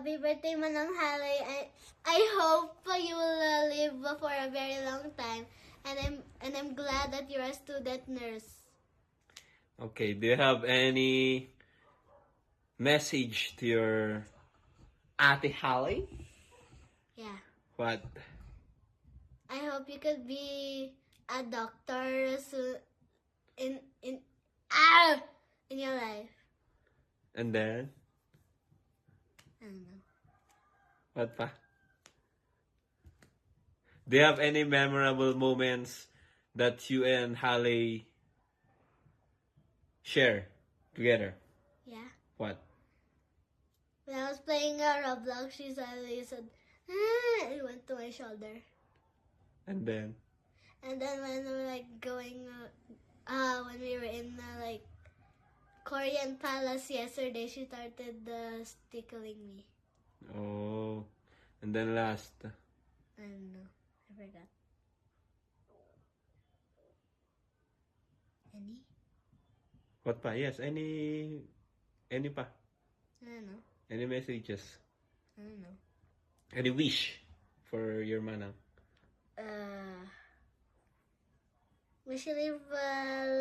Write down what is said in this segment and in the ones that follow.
Happy birthday, Manang Halay. I hope you will live for a very long time. And I'm glad that you're a student nurse. Okay, do you have any message to your Ate Holly? Yeah. What? I hope you could be a doctor soon in your life. And then? I don't know. What pa? Do you have any memorable moments that you and Halle share together? Yeah. What? When I was playing Roblox, she suddenly said, it went to my shoulder. And then? And then when we were like going, when we were in like Korean Palace yesterday, she started tickling me. Oh. And then last? I don't know. I forgot. Any? What pa? Yes, any pa? I don't know. Any messages? I don't know. Any wish for your manang? We should live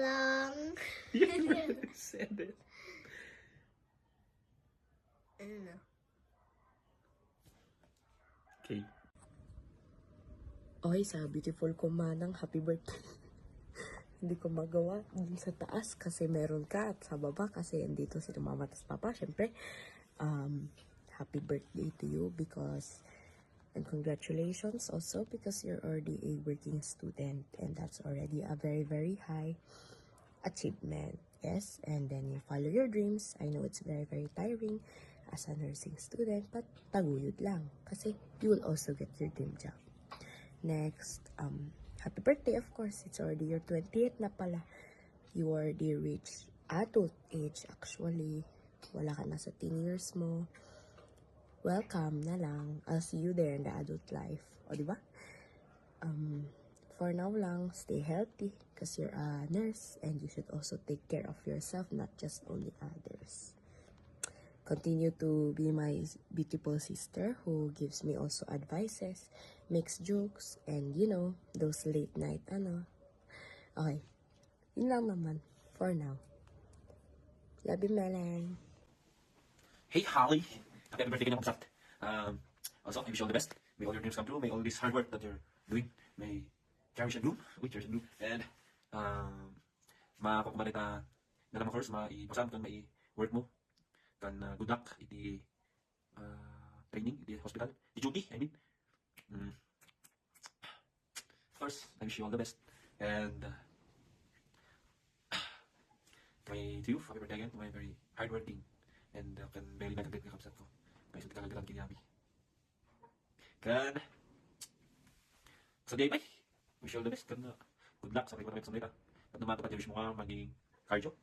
long. You said it. I don't know. Okay. Okay, sa beautiful ko manang, happy birthday. Hindi ko magawa dun sa taas kasi meron ka at sa baba kasi andito si mama at papa. Siyempre, happy birthday to you because, and congratulations also because you're already a working student and that's already a very, very high achievement. Yes, and then you follow your dreams. I know it's very, very tiring as a nursing student, but taguyod lang kasi you will also get your dream job. Next, happy birthday, of course. It's already your 20th na pala. You already reached adult age, actually. Wala ka na sa teen years mo. Welcome na lang. I'll see you there in the adult life. O, diba? For now lang, stay healthy because you're a nurse and you should also take care of yourself, not just only others. Continue to be my beautiful sister who gives me also advices, makes jokes, and you know, those late night Okay, yun lang naman for now. Love you, Melanie. Hey, Holly! Happy birthday ka naman, also, I wish you all the best. May all your dreams come true. May all this hard work that you're doing may cherish and bloom. And, makukumalit na naman first, maipasam kan work mo. Kan good luck, iti training, iti hospital, iti duty, I mean. Of course, I wish you all the best. And, to you, happy birthday again, to my very hardworking and kan very nagagad nga kapsat ko. May sa tikagagalan kinyami. Kan, sa day bye. Wish you all the best. Kan, good luck sa pagpapalapit sa mga. At naman ito pa, wish mo nga maging cardio.